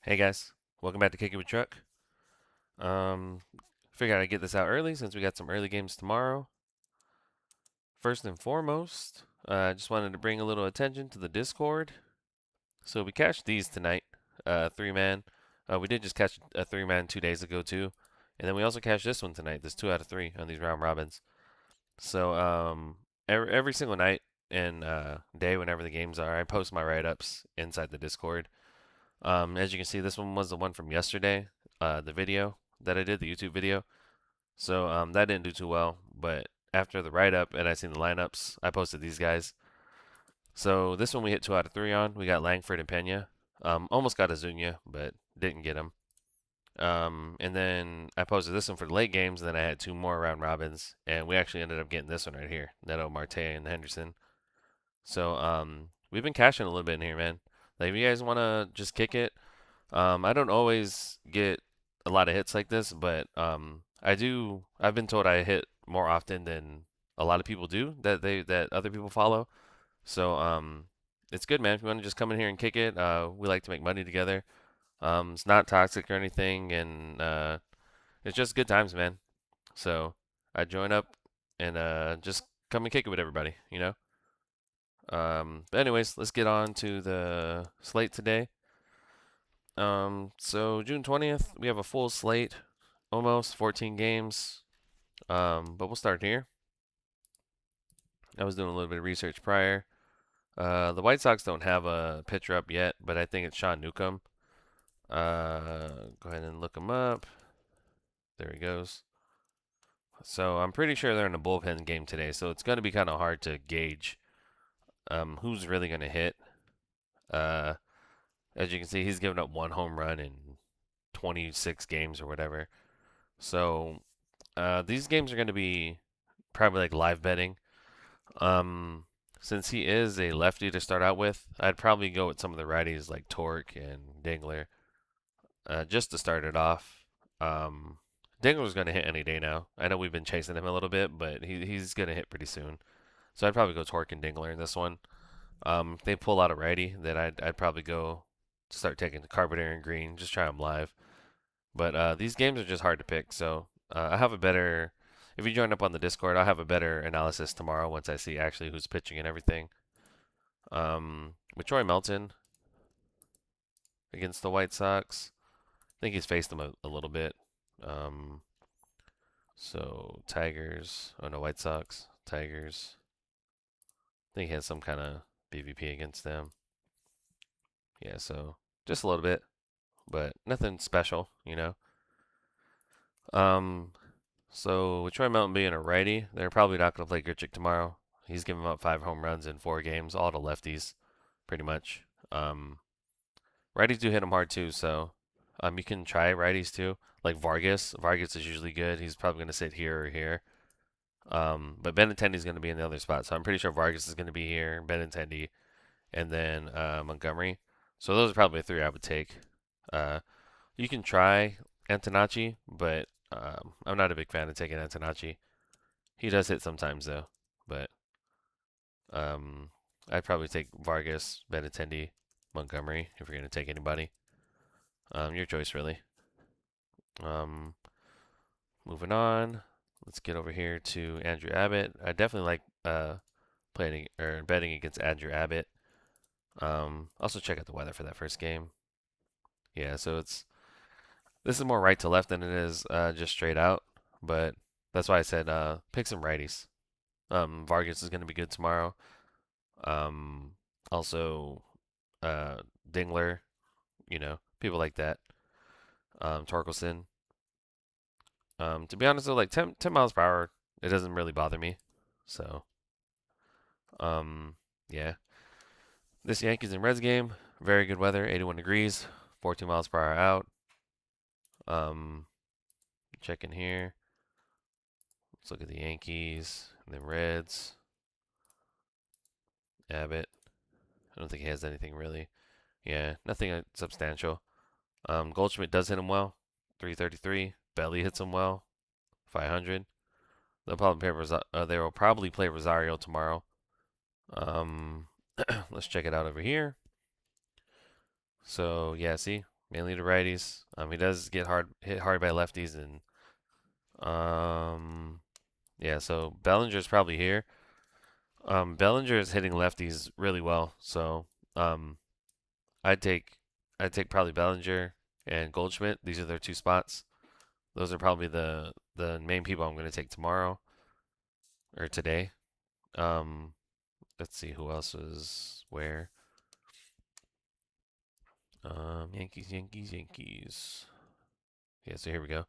Hey guys, welcome back to Kick It with Truck. Figured I'd get this out early since we got some early games tomorrow. First and foremost, I just wanted to bring a little attention to the Discord. So we cashed these tonight, three man. We did just catch a three man 2 days ago too, and then we also cashed this one tonight. This 2 out of 3 on these round robins. So every single night and day whenever the games are, I post my write ups inside the Discord. As you can see, this one was the one from yesterday, the video that I did, the YouTube video. So that didn't do too well, but after the write up and I seen the lineups, I posted these guys. So this one we hit 2 out of 3 on. We got Langford and Pena. Almost got Azuña, but didn't get him. And then I posted this one for the late games, and then I had two more round robins, and we actually ended up getting this one right here, Neto Marte and Henderson. So we've been cashing a little bit in here, man. Like if you guys want to just kick it, I don't always get a lot of hits like this, but I do. I've been told I hit more often than a lot of people do that other people follow. So it's good, man. If you want to just come in here and kick it, we like to make money together. It's not toxic or anything, and it's just good times, man. So I join up and just come and kick it with everybody, you know. But anyways, let's get on to the slate today. So June 20th, we have a full slate, almost 14 games. But we'll start here. I was doing a little bit of research prior. The White Sox don't have a pitcher up yet, but I think it's Sean Newcomb. Go ahead and look him up. There he goes. So I'm pretty sure they're in a bullpen game today, so it's going to be kind of hard to gauge who's really going to hit. Uh, as you can see, he's given up one home run in 26 games or whatever. So these games are going to be probably like live betting. Um, since he is a lefty to start out with, I'd probably go with some of the righties like Torque and Dingler, just to start it off. Um, Dingler's going to hit any day now. I know we've been chasing him a little bit, but he's going to hit pretty soon. So I'd probably go Torque and Dingler in this one. If they pull out a righty, then I'd probably go start taking the Carpenter and Green, just try them live. But these games are just hard to pick, so I have a better. If you join up on the Discord, I'll have a better analysis tomorrow once I see actually who's pitching and everything. With Troy Melton against the White Sox, I think he's faced them a little bit. Um, so Tigers, oh no, White Sox, Tigers. I think he has some kind of BVP against them. Yeah, so just a little bit, but nothing special, you know. Um, So with Troy Mountain being a righty, they're probably not going to play Grichuk tomorrow. He's given up 5 home runs in 4 games, all to lefties, pretty much. Righties do hit him hard too, so you can try righties too, like Vargas. Vargas is usually good. He's probably going to sit here or here. But Benintendi's going to be in the other spot, so I'm pretty sure Vargas is going to be here, Benintendi, and then Montgomery. So those are probably the three I would take. Uh, you can try Antonacci, but I'm not a big fan of taking Antonacci. He does hit sometimes though, but um, I'd probably take Vargas, Benintendi, Montgomery if you're gonna take anybody. Your choice really. Um, moving on, let's get over here to Andrew Abbott. I definitely like playing or betting against Andrew Abbott. Also check out the weather for that first game. Yeah, so this is more right to left than it is just straight out, but that's why I said pick some righties. Vargas is going to be good tomorrow. Um, also, uh, Dingler, people like that. Torkelson. To be honest, though, like 10 miles per hour, it doesn't really bother me. So, yeah. This Yankees and Reds game, very good weather, 81 degrees, 14 miles per hour out. Um, checking here. Let's look at the Yankees and the Reds. Abbott. I don't think he has anything really. Yeah, nothing substantial. Goldschmidt does hit him well, 333. Belly hits him well, 500. They will probably play Rosario tomorrow. Let's check it out over here. So yeah, see, mainly to righties. He does get hit hard by lefties, and yeah. So Bellinger's probably here. Bellinger is hitting lefties really well, so um, I'd take I'd take probably Bellinger and Goldschmidt. These are their two spots. Those are probably the main people I'm going to take tomorrow or today. Um, let's see who else is where. Yankees, Yankees, Yankees. Yeah, so here we go.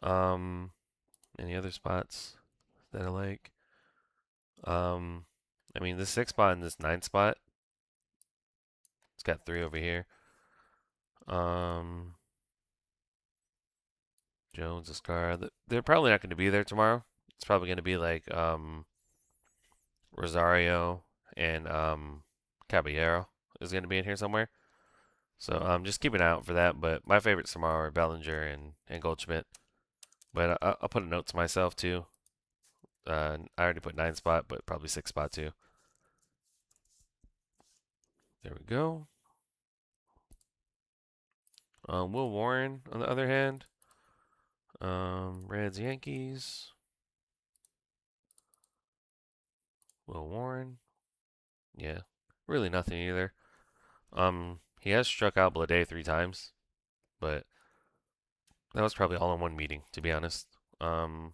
Um, any other spots that I like? Um, I mean, this sixth spot and this ninth spot, it's got three over here. Um, Jones, Escar, they're probably not going to be there tomorrow. It's probably going to be like Rosario and Caballero is going to be in here somewhere. So just keep an eye out for that. But my favorites tomorrow are Bellinger and Goldschmidt. But I'll put a note to myself too. I already put nine spot, but probably six spot too. There we go. Will Warren, on the other hand, Reds, Yankees. Will Warren, yeah, really nothing either. He has struck out Blade three times, but that was probably all in one meeting, to be honest. Let's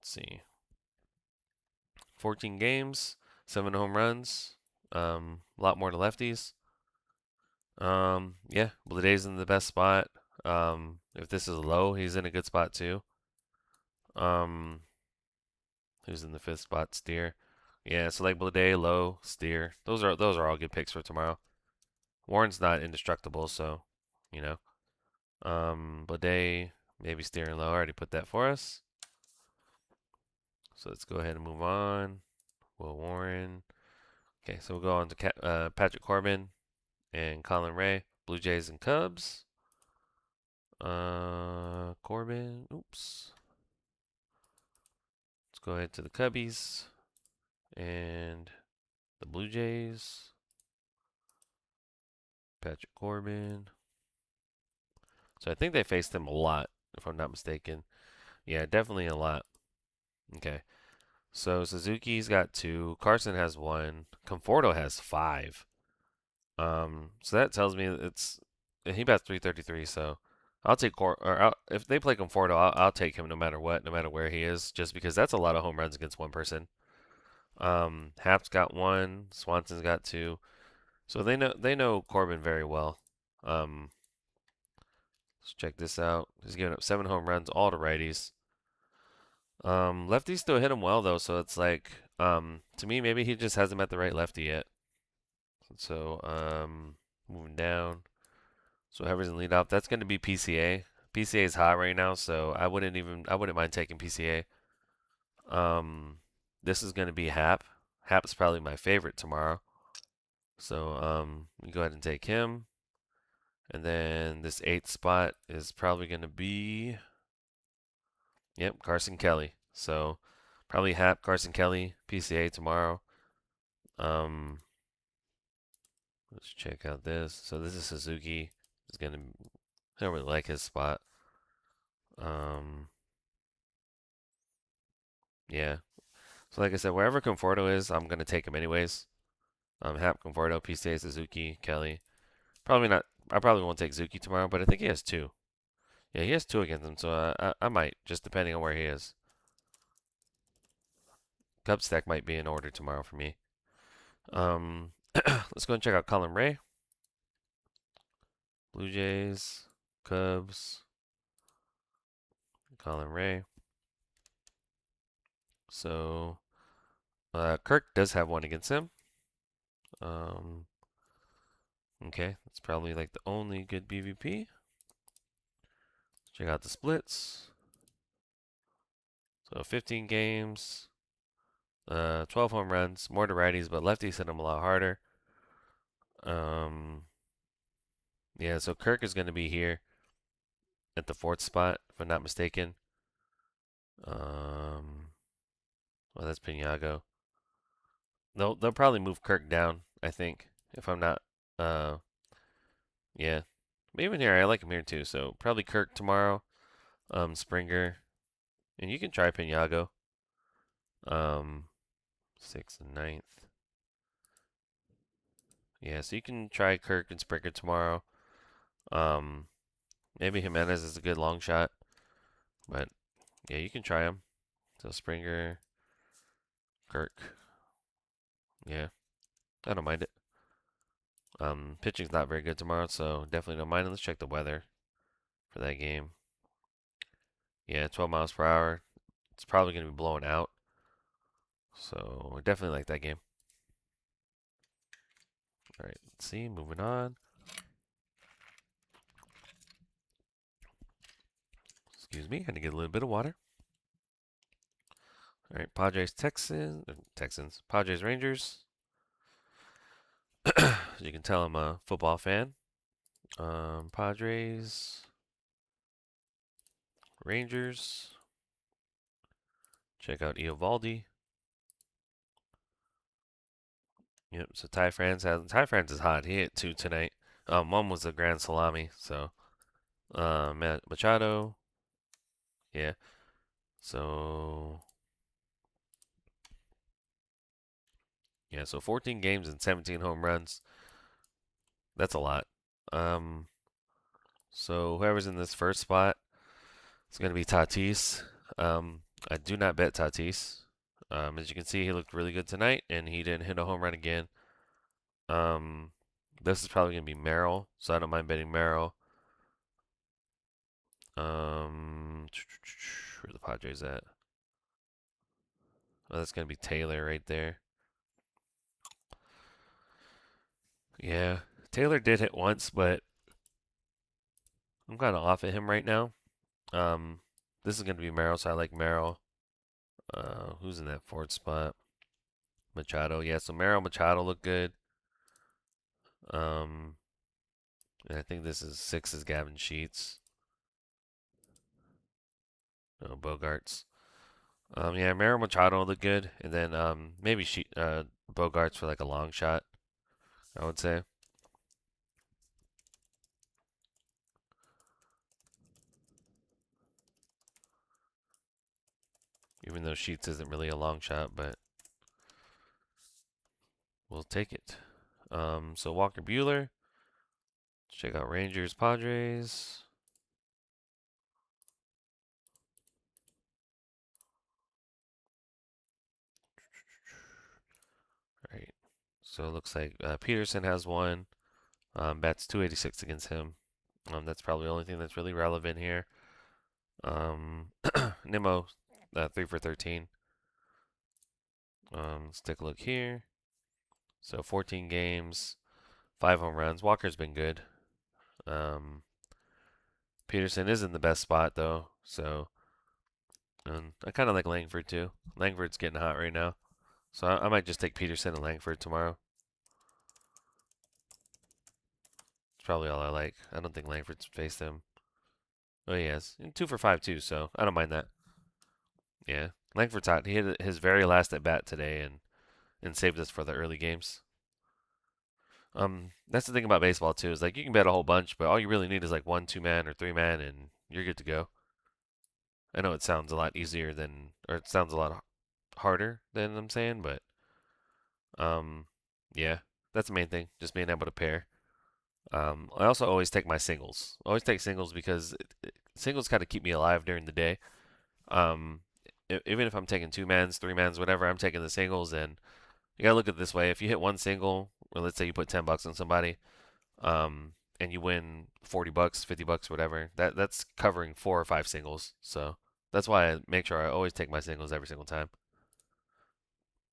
see, 14 games, 7 home runs, a lot more to lefties. Yeah, Blade's in the best spot. If this is low, he's in a good spot too. Um, who's in the fifth spot? Steer. Yeah, so like Blade, low, Steer. Those are all good picks for tomorrow. Warren's not indestructible, so you know. Blade, maybe Steer and low. I already put that for us. So let's go ahead and move on. Will Warren. Okay, so we'll go on to Patrick Corbin and Colin Ray. Blue Jays and Cubs. Corbin. Oops. Let's go ahead to the Cubbies and the Blue Jays. Patrick Corbin. So I think they faced him a lot, if I'm not mistaken. Yeah, definitely a lot. Okay. So Suzuki's got two. Carson has one. Conforto has five. So that tells me it's he bats 333. So I'll take if they play Conforto, I'll take him no matter what, no matter where he is, just because that's a lot of home runs against one person. Hap's got one. Swanson's got two. So they know Corbin very well. Um, let's check this out. He's giving up 7 home runs, all to righties. Lefties still hit him well though, so it's like to me maybe he just hasn't met the right lefty yet. So moving down. So whoever's in lead off, that's going to be PCA. PCA is hot right now, so I wouldn't mind taking PCA. This is going to be Hap. Hap's probably my favorite tomorrow. So you go ahead and take him. And then this eighth spot is probably going to be, yep, Carson Kelly. So probably Hap, Carson Kelly, PCA tomorrow. Let's check out this. So this is Suzuki. He's gonna, I don't really like his spot. Um, yeah. So like I said, wherever Conforto is, I'm gonna take him anyways. Hap, Conforto, PCA, Suzuki, Kelly. Probably not. I probably won't take Zuki tomorrow, but I think he has two. Yeah, he has two against him, so I might, just depending on where he is. Cub stack might be in order tomorrow for me. Let's go and check out Colin Ray. Blue Jays, Cubs, Colin Ray. So Kirk does have one against him. Okay, that's probably like the only good BVP. Check out the splits. So 15 games, 12 home runs, more to righties, but lefties hit him a lot harder. Yeah, so Kirk is going to be here at the fourth spot, if I'm not mistaken. Well, that's Pinago. They'll probably move Kirk down, I think, if I'm not. Uh, Yeah. But even here, I like him here too. So probably Kirk tomorrow. Springer, and you can try Pinago. Um, sixth and ninth. Yeah, so you can try Kirk and Springer tomorrow. Um, maybe Jimenez is a good long shot, but yeah, you can try him. So Springer, Kirk. Yeah, I don't mind it. Pitching's not very good tomorrow, so definitely don't mind it. Let's check the weather for that game. Yeah, 12 miles per hour. It's probably going to be blowing out. So definitely like that game. All right, let's see. Moving on. Excuse me, had to get a little bit of water. All right, Texans, Padres, Rangers. As you can tell, I'm a football fan. Padres, Rangers. Check out Eovaldi. Yep. So Ty France is hot. He hit two tonight. One was a grand salami. So Machado. Yeah. So yeah. So 14 games and 17 home runs. That's a lot. Um. So whoever's in this first spot, it's gonna be Tatis. I do not bet Tatis. As you can see, he looked really good tonight, and he didn't hit a home run again. Um, this is probably gonna be Merrill, so I don't mind betting Merrill. Where the Padres at? Oh, that's gonna be Taylor right there. Yeah, Taylor did hit once, but I'm kind of off at him right now. Um, this is gonna be Merrill, so I like Merrill. Who's in that fourth spot? Machado. Yeah, so Merrill, Machado look good. Um, and I think this is six is Gavin Sheets. No, Bogarts. Yeah, Merrill, Machado look good, and then maybe Bogarts for like a long shot. I would say. Even though Sheets isn't really a long shot, but we'll take it. So Walker Bueller. Check out Rangers, Padres. All right. So it looks like Peterson has one. Bats 286 against him. That's probably the only thing that's really relevant here. Nimmo, 3 for 13. Let's take a look here. So 14 games, 5 home runs. Walker's been good. Um, Peterson is in the best spot though, so I kind of like Langford too. Langford's getting hot right now, so I might just take Peterson and Langford tomorrow. It's probably all I like. I don't think Langford's faced him. Oh, he has. And 2 for 5 too, so I don't mind that. Yeah, Langford's hot. He hit his very last at bat today and saved us for the early games. That's the thing about baseball too, is like you can bet a whole bunch, but all you really need is like one, two man, or three man, and you're good to go. I know it sounds a lot easier than, or it sounds a lot harder than I'm saying, but um, yeah, that's the main thing, just being able to pair. I also always take my singles. Always take singles because singles kind of keep me alive during the day. Um, even if I'm taking two mans, three mans, whatever, I'm taking the singles. And you gotta look at it this way: if you hit one single, or let's say you put $10 on somebody, and you win $40, $50, whatever, that's covering 4 or 5 singles. So that's why I make sure I always take my singles every single time.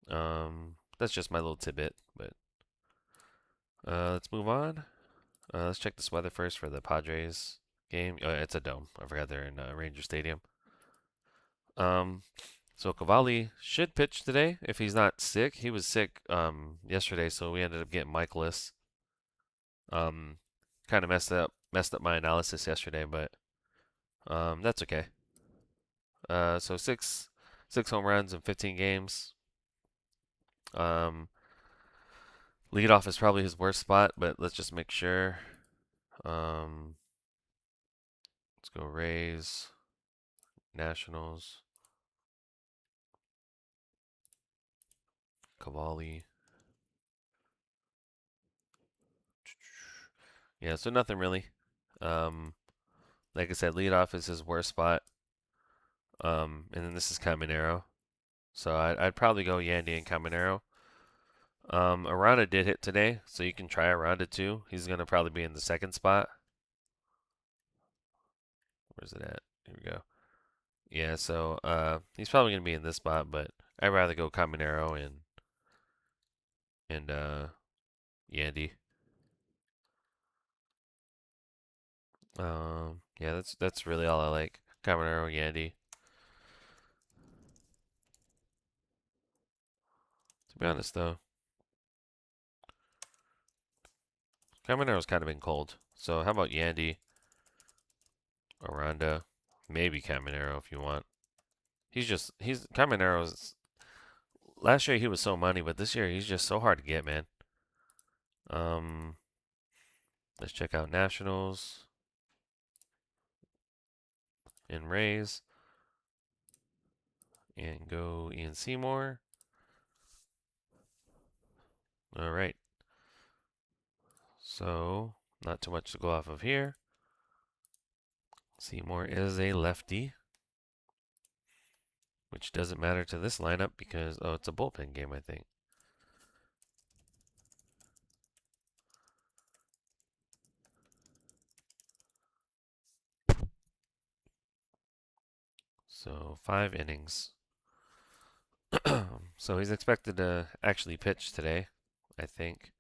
That's just my little tidbit. But let's move on. Let's check this weather first for the Padres game. Oh, it's a dome. I forgot they're in Ranger Stadium. Um, so Cavalli should pitch today if he's not sick. He was sick yesterday, so we ended up getting Michaelis. Um, kind of messed up my analysis yesterday, but that's okay. So six home runs in 15 games. Um, Leadoff is probably his worst spot, but let's just make sure. Let's go Rays, Nationals, Cavalli. Yeah, so nothing really. Um, like I said, leadoff is his worst spot. And then this is Caminero. So I'd probably go Yandy and Caminero. Aranda did hit today, so you can try Aranda too. He's gonna probably be in the second spot. Where's it at? Here we go. Yeah, so he's probably gonna be in this spot, but I'd rather go Caminero and Yandy. Yeah, that's really all I like. Caminero, Yandy. To be honest though, Caminero's kind of been cold. So how about Yandy, Aranda, maybe Caminero if you want. He's Caminero's. Last year he was so money, but this year he's just so hard to get, man. Um, let's check out Nationals and Rays and go Ian Seymour. All right. So, not too much to go off of here. Seymour is a lefty, which doesn't matter to this lineup because, oh, it's a bullpen game, I think. So, 5 innings. So, he's expected to actually pitch today, I think.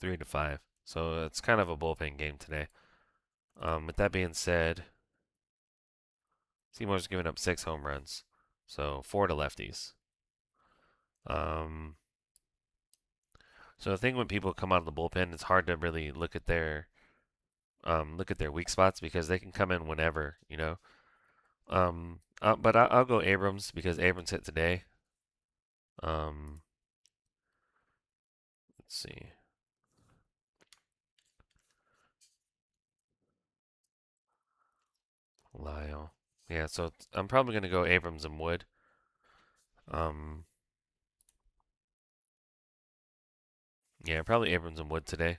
3 to 5. So, it's kind of a bullpen game today. With that being said, Seymour's given up 6 home runs. So, 4 to lefties. Um, so the thing when people come out of the bullpen, it's hard to really look at their weak spots because they can come in whenever, you know. But I'll go Abrams because Abrams hit today. Um, let's see, Lyle. Yeah, so I'm probably gonna go Abrams and Wood. Um, yeah, probably Abrams and Wood today.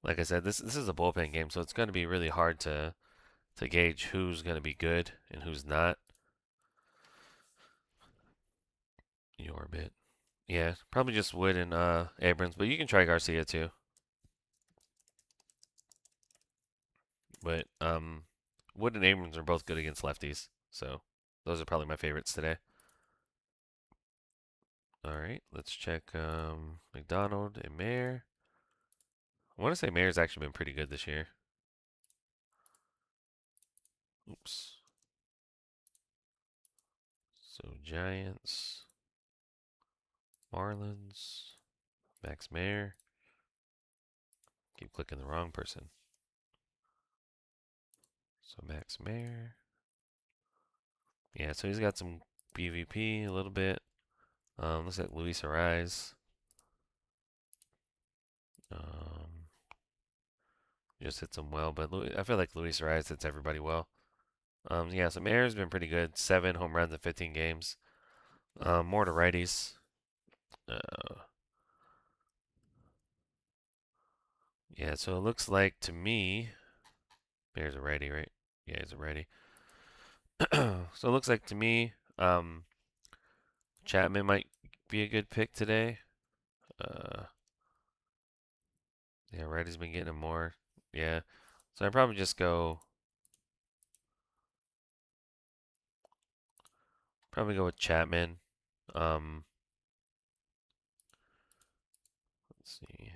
Like I said, this is a bullpen game, so it's gonna be really hard to gauge who's gonna be good and who's not. Your bit. Yeah, probably just Wood and Abrams, but you can try Garcia too. But Wood and Abrams are both good against lefties, so those are probably my favorites today. All right, let's check McDonald and Mayer. I want to say Mayer's actually been pretty good this year. Oops. So Giants, Marlins, Max Mayer. Keep clicking the wrong person. So Max Mayer. Yeah, so he's got some BVP a little bit. Looks like Luis Ariz. Um, just hits him well, but I feel like Luis Ariz hits everybody well. Yeah, so Mayer's been pretty good. 7 home runs in 15 games. More to righties. Uh, yeah, so it looks like to me, Mayer's a righty, right? Yeah, he's a righty. So it looks like to me, Chapman might be a good pick today. Uh, yeah, righty's been getting him more. Yeah, so I'd probably just go with Chapman. Um, let's see.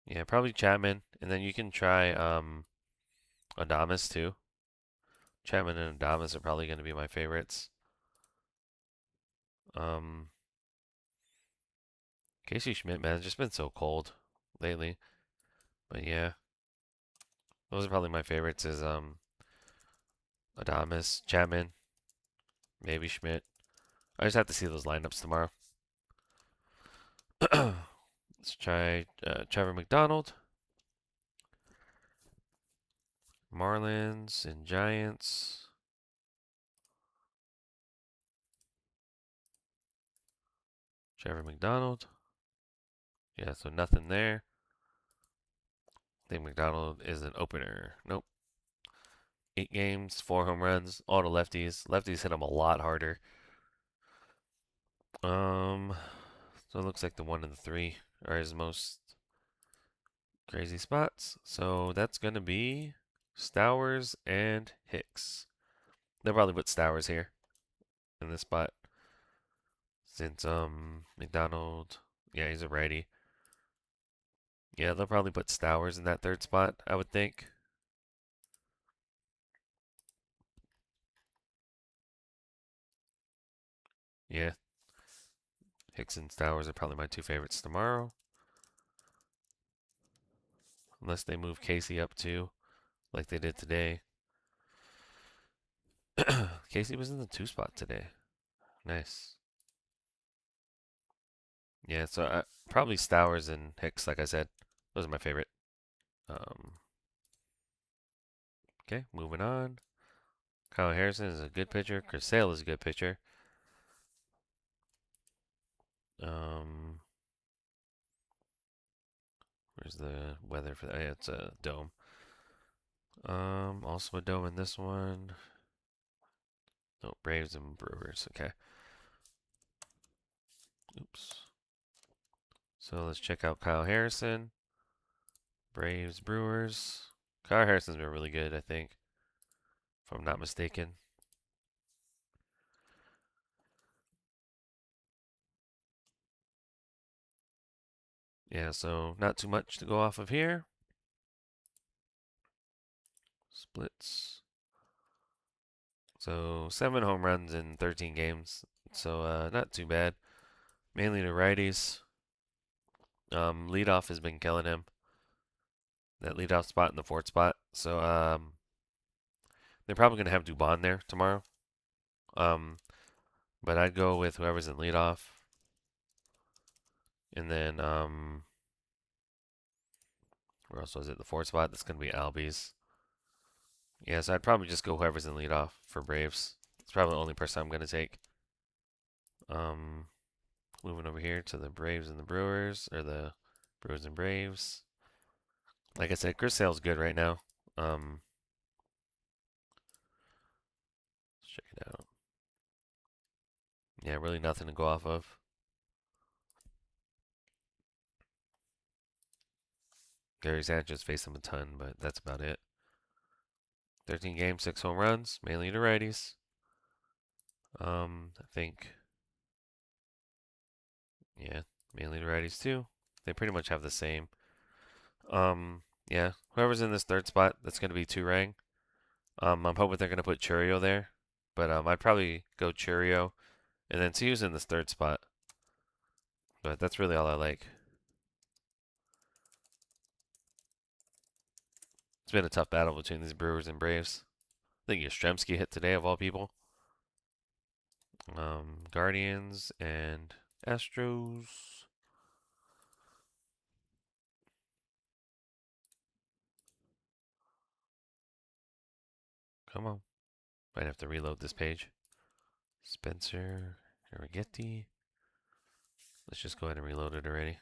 Yeah, probably Chapman, and then you can try Adames too. Chapman and Adames are probably going to be my favorites. Um, Casey Schmidt, man, it's just been so cold lately. But yeah, those are probably my favorites. Is Adames, Chapman, maybe Schmidt. I just have to see those lineups tomorrow. Let's try Trevor McDonald, Marlins and Giants. Trevor McDonald. Yeah, so nothing there. I think McDonald is an opener. Nope. 8 games, 4 home runs, all the lefties. Lefties hit him a lot harder. Um, so it looks like the 1 and the 3 are his most crazy spots. So that's gonna be Stowers and Hicks. They'll probably put Stowers here in this spot since McDonald, yeah, he's a righty. Yeah, they'll probably put Stowers in that third spot, I would think. Yeah, Hicks and Stowers are probably my two favorites tomorrow. Unless they move Casey up too, like they did today. Casey was in the 2 spot today. Nice. Yeah, so probably Stowers and Hicks, like I said. Those are my favorite. Um, okay, moving on. Kyle Harrison is a good pitcher. Chris Sale is a good pitcher. Um, where's the weather for that? Yeah, it's a dome. Also a dome in this one. No, Braves and Brewers. Okay. Oops. So let's check out Kyle Harrison. Braves, Brewers. Kyle Harrison's been really good, I think, if I'm not mistaken. Yeah, so not too much to go off of here. Splits. So 7 home runs in 13 games. So not too bad. Mainly to righties. Leadoff has been killing him. That leadoff spot and the fourth spot. So they're probably gonna have Dubon there tomorrow. Um, but I'd go with whoever's in leadoff. And then where else was it? The fourth spot. That's gonna be Albies. Yeah, so I'd probably just go whoever's in leadoff for Braves. It's probably the only person I'm gonna take. Um, moving over here to the Braves and the Brewers, or the Brewers and Braves. Like I said, Chris Sale's good right now. Let's check it out. Yeah, really nothing to go off of. Gary Sanchez faced him a ton, but that's about it. 13 games, 6 home runs, mainly to righties. I think, yeah, mainly to righties too. They pretty much have the same. Yeah, whoever's in this third spot, that's gonna be Turang. I'm hoping they're gonna put Churio there, but I'd probably go Churio, and then see who's in this third spot. But that's really all I like. It's been a tough battle between these Brewers and Braves. I think Yastrzemski hit today of all people. Guardians and Astros. Come on. Might have to reload this page. Spencer Arrighetti. Let's just go ahead and reload it already.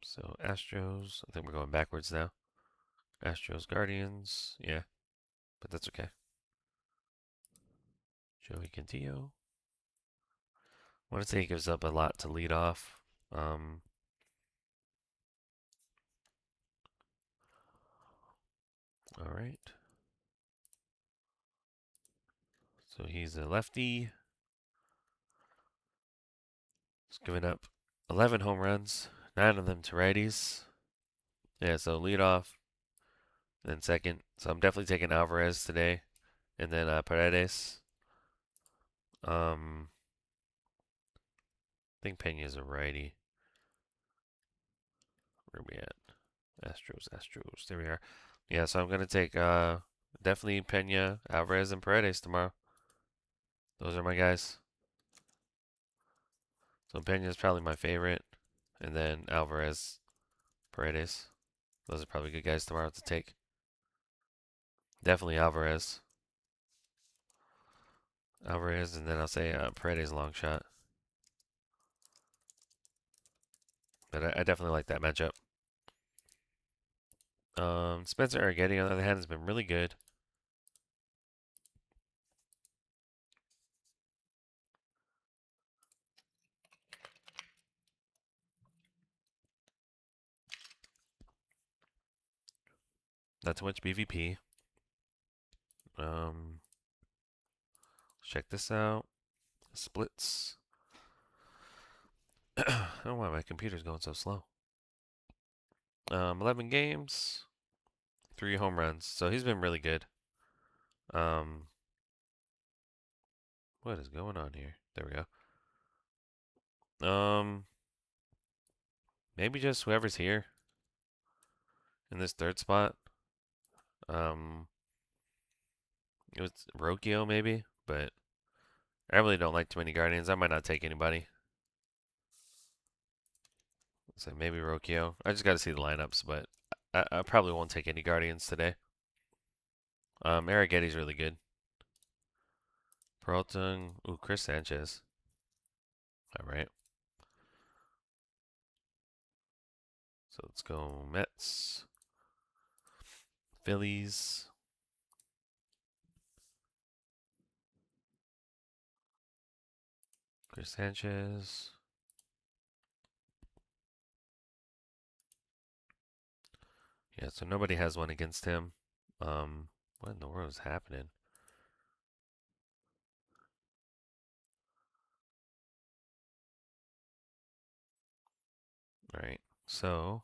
So Astros. I think we're going backwards now. Astros, Guardians. Yeah, but that's okay. Joey Cantillo. I want to say he gives up a lot to lead off. Um, all right. So he's a lefty. He's given up 11 home runs, 9 of them to righties. Yeah, so lead off. And then second, so I'm definitely taking Alvarez today, and then Paredes. I think Pena's a righty. Where are we at? Astros. There we are. Yeah, so I'm gonna take definitely Pena, Alvarez, and Paredes tomorrow. Those are my guys. So Pena is probably my favorite, and then Alvarez, Paredes. Those are probably good guys tomorrow to take. Definitely Alvarez. Alvarez, and then I'll say Paredes long shot. But I definitely like that matchup. Spencer Arrighetti, on the other hand, has been really good. Not too much BVP. Check this out. Splits. I don't know why my computer's going so slow. 11 games, 3 home runs. So he's been really good. Um, what is going on here? There we go. Maybe just whoever's here in this third spot. Um, it was Rocchio maybe, but I really don't like too many Guardians. I might not take anybody. So maybe Rocchio. I just got to see the lineups, but I probably won't take any Guardians today. Arrighetti's really good. Peralta. Ooh, Chris Sanchez. All right. So let's go Mets. Phillies. Chris Sanchez. Yeah, so nobody has one against him. What in the world is happening? All right. So,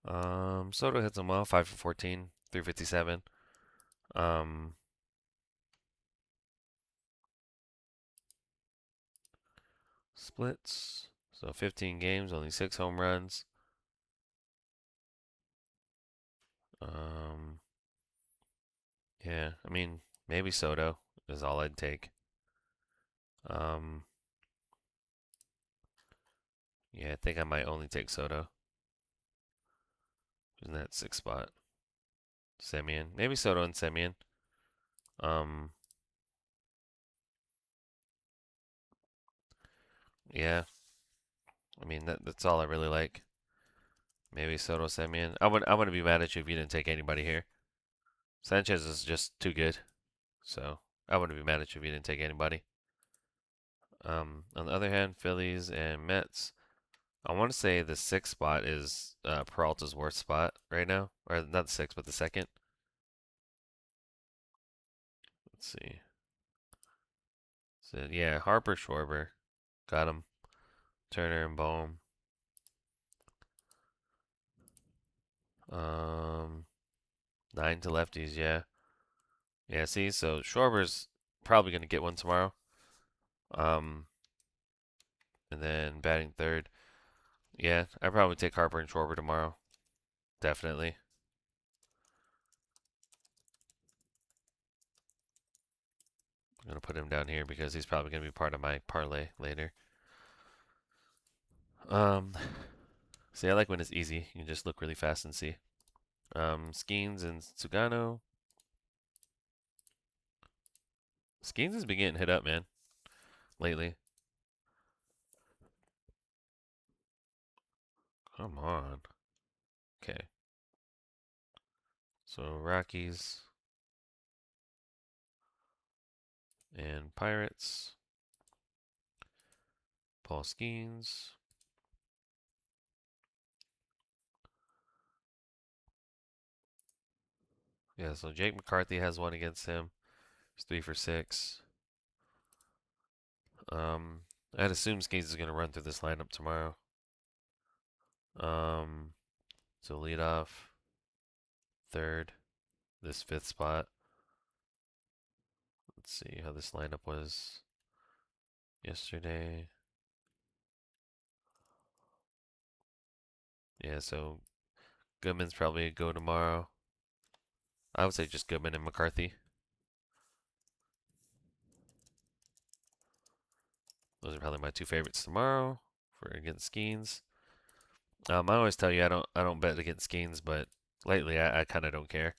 Soto hits him well, 5 for 14, 357. Um, Splits. So 15 games, only 6 home runs. Um, yeah, I mean, maybe Soto is all I'd take. Um, yeah, I think I might only take Soto in that sixth spot. Semien, maybe Soto and Semien. Um, yeah, I mean that's all I really like. Maybe Soto Semien. I wouldn't be mad at you if you didn't take anybody here. Sanchez is just too good, so I wouldn't be mad at you if you didn't take anybody. On the other hand, Phillies and Mets. I want to say the sixth spot is Peralta's worst spot right now, or not the sixth, but the second. Let's see. So yeah, Harper, Schwarber, got him. Turner and Bohm. Um, 9 to lefties. Yeah, yeah. See, so Schwarber's probably gonna get one tomorrow. Um, and then batting third. Yeah, I probably take Harper and Schwarber tomorrow. Definitely. I'm gonna put him down here because he's probably gonna be part of my parlay later. Um, see, I like when it's easy. You can just look really fast and see. Skeens and Sugano. Skeens has been getting hit up, man, lately. Come on. Okay. So Rockies and Pirates. Paul Skeens. Yeah, so Jake McCarthy has one against him. He's 3 for 6. Um, I'd assume Skeens is gonna run through this lineup tomorrow. Um, so lead off. third, this fifth spot. Let's see how this lineup was yesterday. Yeah, so Goodman's probably a go tomorrow. I would say just Goodman and McCarthy. Those are probably my two favorites tomorrow for against Skeens. I always tell you I don't bet against Skeens, but lately I kind of don't care.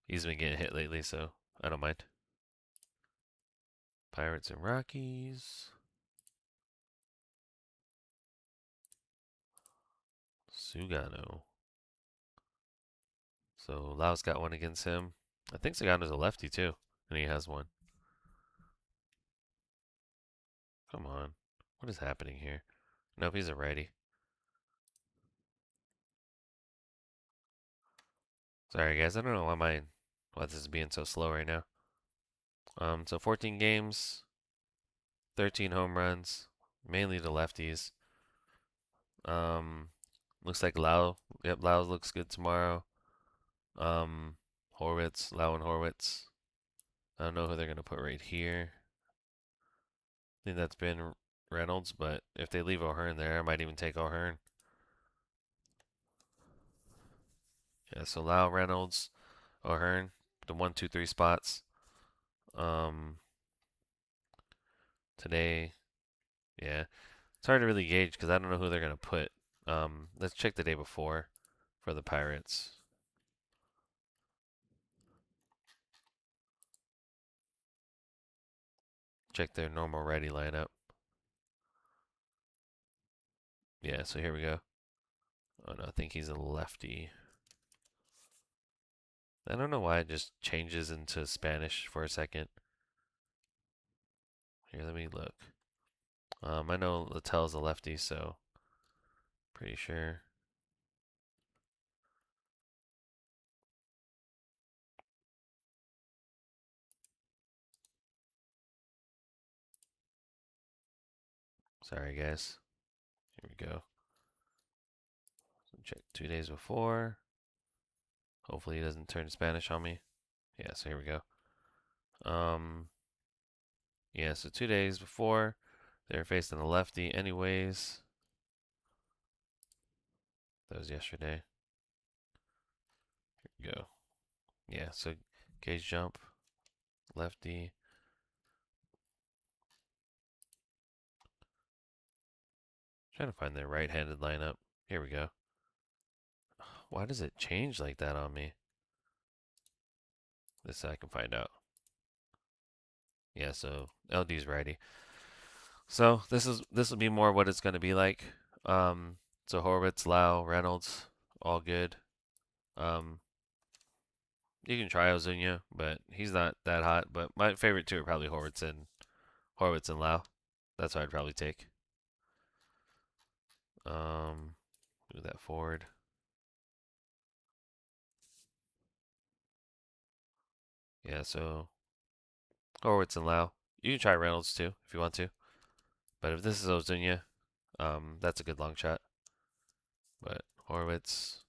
He's been getting hit lately, so I don't mind. Pirates and Rockies. Sugano. So Lau's got one against him. I think Sugano's a lefty too, and he has one. Come on. What is happening here? Nope, he's a righty. Sorry guys, I don't know why this is being so slow right now. So 14 games, 13 home runs, mainly to lefties. Um, looks like Lau. Yep, Lau looks good tomorrow. Horwitz, Lau and Horwitz. I don't know who they're gonna put right here. I think that's been Reynolds, but if they leave O'Hearn there, I might even take O'Hearn. Yeah, so Lau, Reynolds, O'Hearn, the 1, 2, 3 spots. Um, today, yeah, it's hard to really gauge because I don't know who they're gonna put. Let's check the day before for the Pirates. Check their normal righty lineup. Yeah, so here we go. Oh no, I think he's a lefty. I don't know why it just changes into Spanish for a second. Here, let me look. I know Littell's a lefty, so pretty sure. Sorry, guys. Here we go. Check 2 days before. Hopefully he doesn't turn Spanish on me. Yeah, so here we go. Yeah, so 2 days before, they were facing a lefty anyways. That was yesterday. Here we go. Yeah, so gauge jump, lefty. Trying to find their right-handed lineup. Here we go. Why does it change like that on me? This I can find out. Yeah, so LD's righty. So this will be more what it's gonna be like. So Horwitz, Lau, Reynolds, all good. Um, you can try Ozuna, but he's not that hot. But my favorite two are probably Horwitz and Lau. That's what I'd probably take. Move that forward. Yeah, so Horwitz and Lau. You can try Reynolds too if you want to. But if this is Ozuna, that's a good long shot. But Horwitz,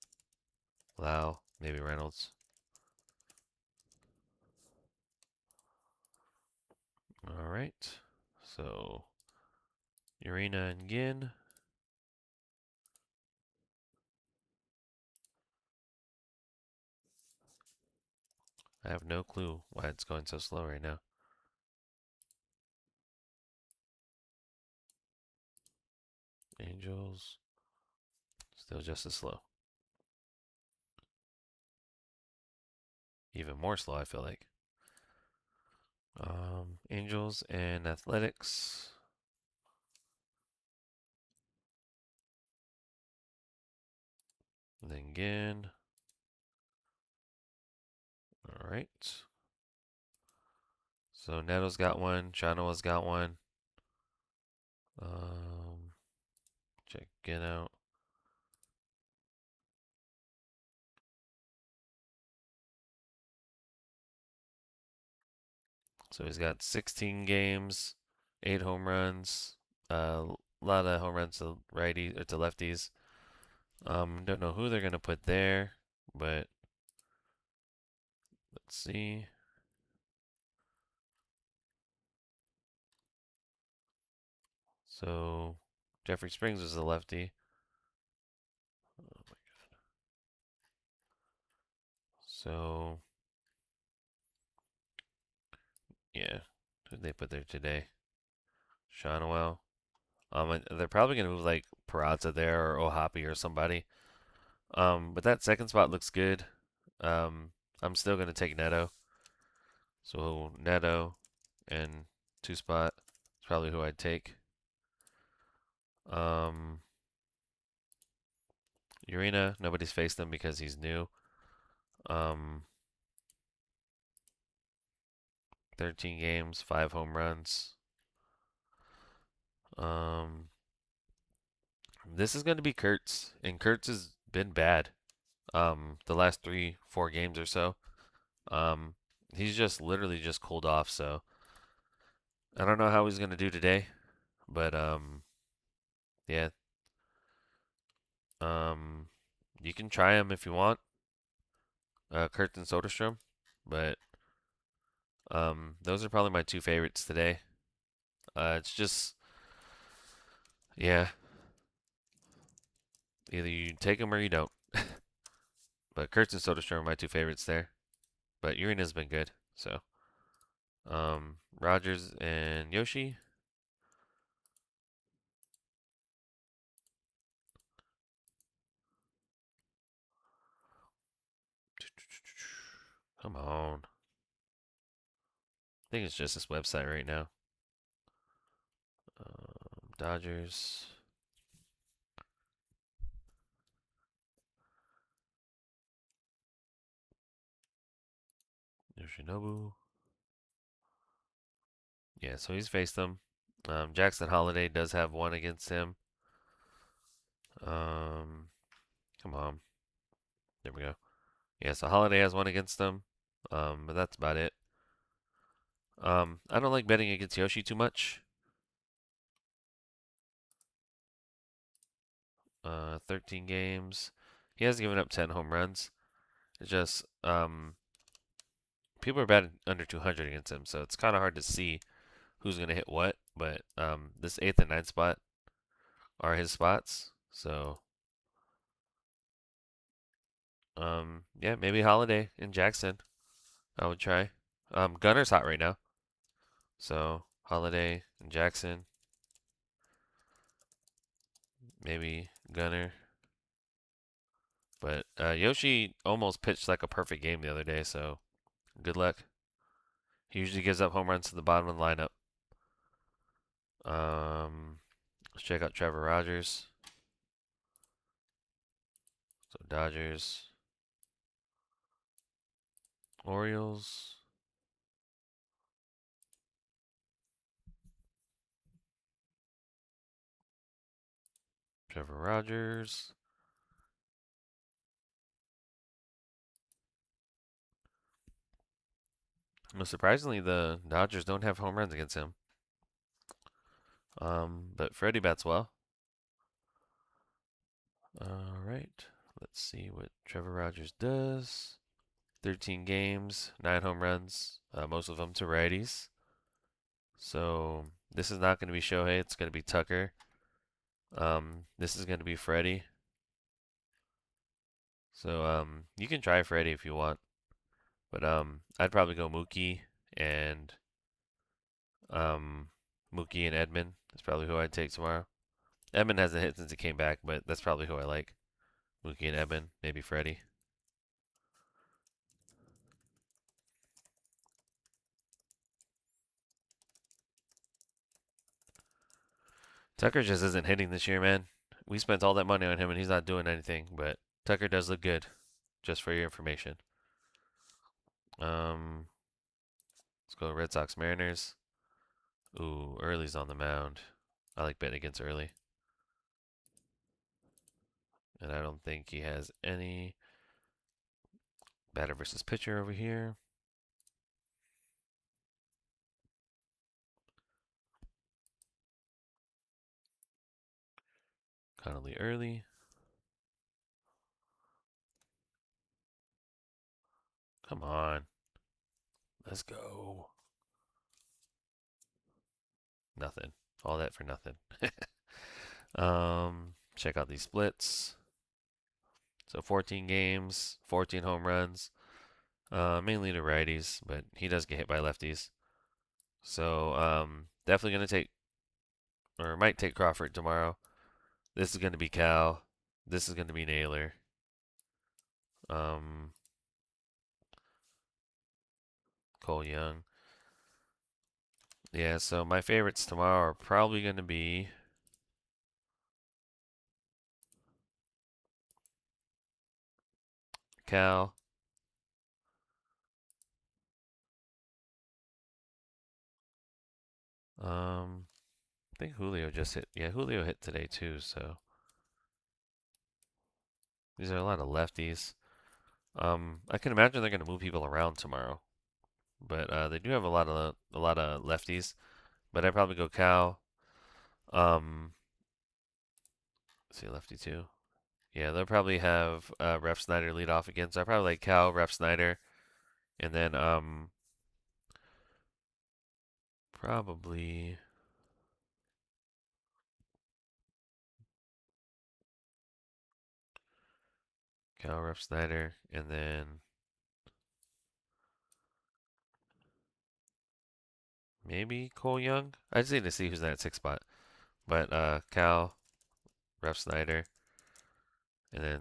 Lau, maybe Reynolds. All right. So Urena and Gin. I have no clue why it's going so slow right now. Angels. Still just as slow. Even more slow, I feel like. Angels and Athletics. And then Gin. All right. So Neto's got one. Shanoa's got one. Um, check Gin out. So he's got 16 games, 8 home runs, a lot of home runs to righties or to lefties. Don't know who they're gonna put there, but Let's see. So Jeffrey Springs was a lefty. So yeah, who'd they put there today? Shonwell. They're probably gonna move like Peraza there or Ohapi or somebody. But that second spot looks good. Um, I'm still gonna take Neto. So Neto and two spot is probably who I'd take. Um, Urena, nobody's faced him because he's new. Um, 13 games, 5 home runs. Um, this is going to be Kurtz, and Kurtz has been bad. The last 3, 4 games or so. Um, he's just literally just cooled off. So I don't know how he's going to do today, but yeah. Um, you can try him if you want, Kurtz and Soderstrom, but those are probably my two favorites today. It's just yeah, either you take them or you don't. But Kurtz and Soderstrom are my two favorites there. But Urena's been good. So Rogers and Yoshi. Come on. I think it's just this website right now. Dodgers. Yoshinobu. Yeah, so he's faced them. Jackson Holiday does have one against him. Come on. There we go. Yeah, so Holiday has one against them. But that's about it. I don't like betting against Yoshi too much. 13 games. He has given up 10 home runs. It's just people are batting under 200 against him, so it's kind of hard to see who's going to hit what. But this 8th and 9th spot are his spots. So yeah, maybe Holiday and Jackson. I would try. Gunner's hot right now, so Holiday and Jackson, maybe Gunner. But Yoshi almost pitched like a perfect game the other day, so good luck. He usually gives up home runs to the bottom of the lineup. Let's check out Trevor Rogers. So Dodgers, Orioles. Trevor Rogers. Well, surprisingly, the Dodgers don't have home runs against him. But Freddie bats well. All right, let's see what Trevor Rogers does. 13 games, 9 home runs, most of them to righties. So this is not going to be Shohei. It's going to be Tucker. This is going to be Freddie. So you can try Freddie if you want, but I'd probably go and um, Mookie and Edman. That's probably who I'd take tomorrow. Edman hasn't hit since he came back, but that's probably who I like. Mookie and Edman, maybe Freddie. Tucker just isn't hitting this year, man. We spent all that money on him and he's not doing anything, but Tucker does look good, just for your information. Um, let's go Red Sox Mariners. Ooh, Early's on the mound. I like betting against Early. And I don't think he has any batter versus pitcher over here. Connolly Early. Come on. Let's go. Nothing. All that for nothing. Check out these splits. So 14 games, 14 home runs, mainly to righties, but he does get hit by lefties. So definitely gonna take or might take Crawford tomorrow. This is gonna be Cal. This is gonna be Naylor. Um, Cole Young. Yeah, so my favorites tomorrow are probably gonna be Cal. I think Julio just hit. Yeah, Julio hit today too. So these are a lot of lefties. I can imagine they're gonna move people around tomorrow, but they do have a lot of lefties. But I'd probably go Cal. Um, let's see, lefty too. Yeah, they'll probably have Ref Snyder lead off again. So I probably like Cal, Ref Snyder, and then probably Cal, Ref Snyder, and then maybe Cole Young. I just need to see who's in that sixth spot. But Cal, Ref Snyder, and then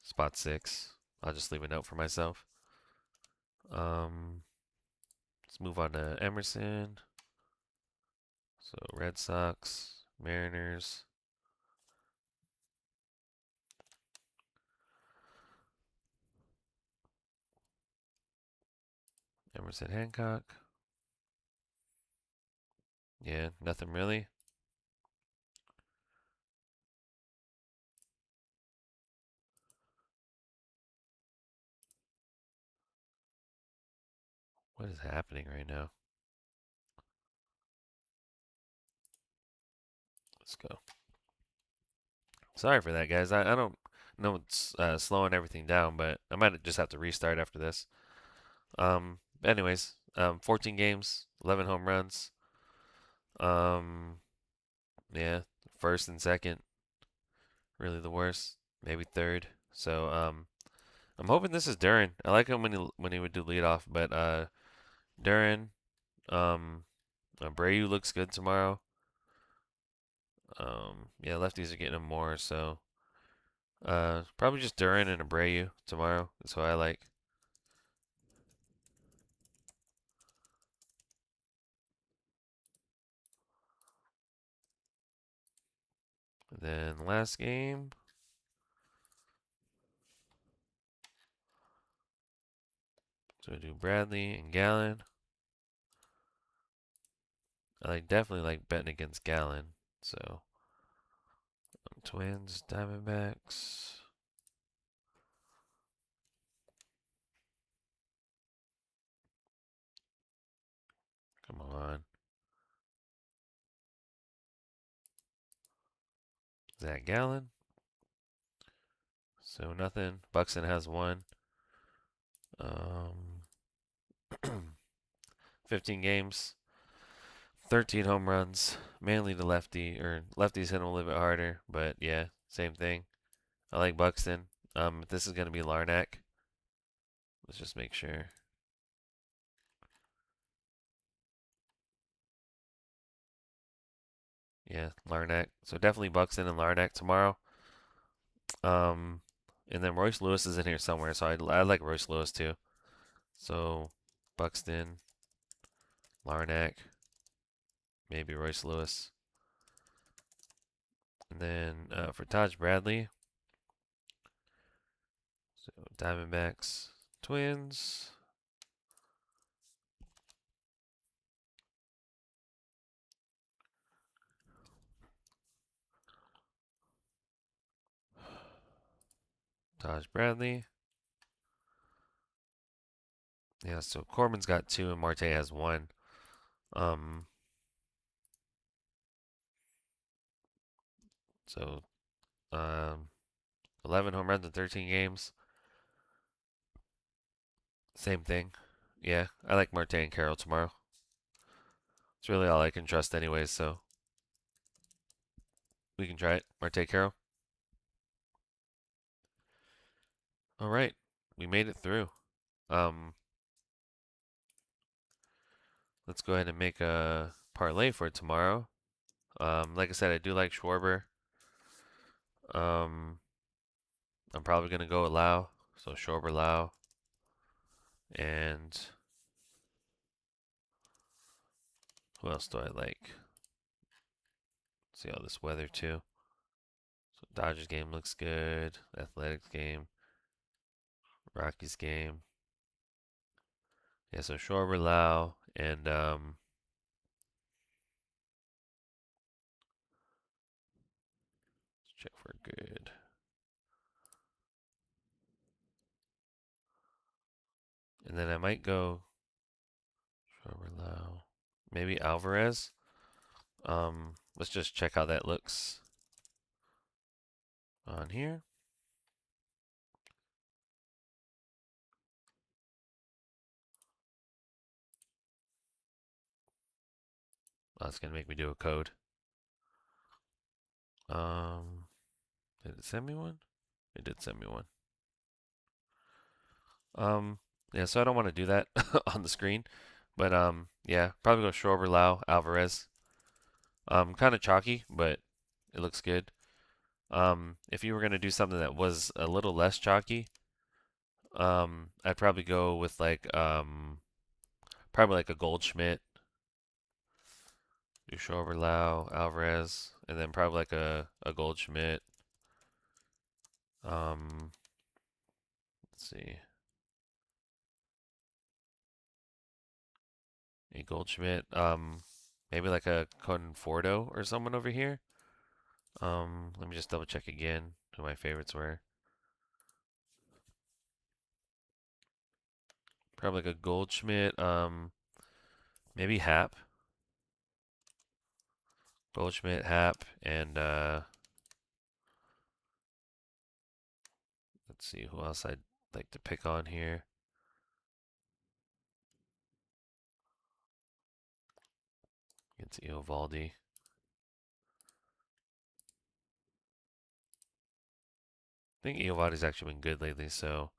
spot six. I'll just leave a note for myself. Let's move on to Emerson. So Red Sox, Mariners. Emerson Hancock. Yeah, nothing really. What is happening right now? Let's go. Sorry for that, guys. I don't know it's slowing everything down, but I might just have to restart after this. Anyways, 14 games, 11 home runs. Um, yeah, first and second, really the worst. Maybe third. So, I'm hoping this is Duran. I like him when he would do leadoff, but Duran, um, Abreu looks good tomorrow. Yeah, lefties are getting him more, so probably just Duran and Abreu tomorrow. That's what I like. And then last game, so we do Bradley and Gallon. Definitely like betting against Gallon. So Twins, Diamondbacks. Come on. Is that Gallon? So nothing. Buxton has one. Um, 15 games, 13 home runs, mainly to lefty, or lefties hit him a little bit harder, but yeah, same thing. I like Buxton. If this is going to be Larnack, let's just make sure. Yeah, Larnack. So definitely Buxton and Larnack tomorrow. Um, and then Royce Lewis is in here somewhere, so I like Royce Lewis too. So Buxton, Larnack, maybe Royce Lewis. And then for Taj Bradley, so Diamondbacks, Twins. Taj Bradley. Yeah, so Corbin's got two and Marte has one. Um, so um, 11 home runs in 13 games. Same thing. Yeah, I like Marte and Carroll tomorrow. It's really all I can trust anyways, so we can try it. Marte Carroll. All right. We made it through. Um, let's go ahead and make a parlay for tomorrow. Like I said, I do like Schwarber. Um, I'm probably gonna go with Lau. So Schwarber, Lau, and who else do I like? See all this weather too. So Dodgers game looks good. Athletics game. Rockies game. Yeah, so Schwarber, Lau, and let's check for good. And then I might go Schwarber, Lau, maybe Alvarez. Let's just check how that looks on here. Oh, it's gonna make me do a code. Um, did it send me one? It did send me one. Um, yeah, so I don't want to do that on the screen, but yeah, probably go Schwarber, Lau, Alvarez. Kind of chalky, but it looks good. If you were gonna do something that was a little less chalky, I'd probably go with probably like a Goldschmidt, do Schwarber, Lau, Alvarez, and then probably like a Goldschmidt. Um, let's see, a Goldschmidt. Maybe like a Conforto or someone over here. Let me just double check again who my favorites were. Probably like a Goldschmidt. Maybe Hap. Goldschmidt, Hap, and let's see who else I'd like to pick on here. It's Eovaldi. I think Eovaldi's actually been good lately, so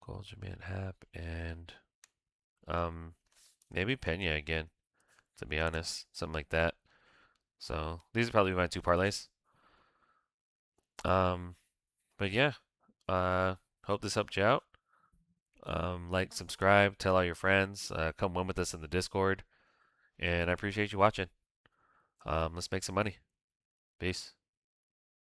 Goldschmidt, Hap, and um maybe Pena again, to be honest. Something like that. So these are probably my two parlays. Um, but yeah, hope this helped you out. Like, subscribe, tell all your friends, come win with us in the Discord, and I appreciate you watching. Let's make some money. Peace.